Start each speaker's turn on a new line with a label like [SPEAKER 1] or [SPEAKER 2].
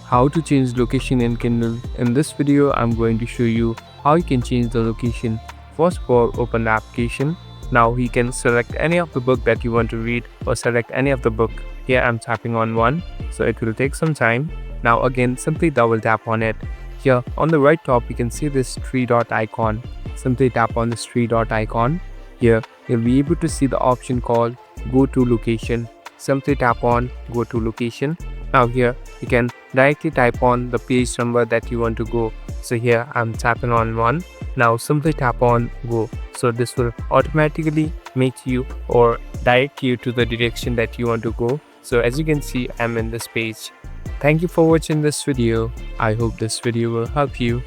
[SPEAKER 1] How to change location in Kindle. In this video, I'm going to show you how you can change the location. First of all, open the application. Now you can select any of the book that you want to read or select any of the book. Here I'm tapping on one, so it will take some time. Now again, simply double tap on it. Here on the right top, you can see this three dot icon. Simply tap on this three dot icon. Here you'll be able to see the option called Go to Location. Simply tap on Go to Location. Now here you can directly type on the page number that you want to go. So here I'm tapping on one. Now simply tap on Go. So this will automatically make you or direct you to the direction that you want to go. So as you can see, I'm in this page. Thank you for watching this video. I hope this video will help you.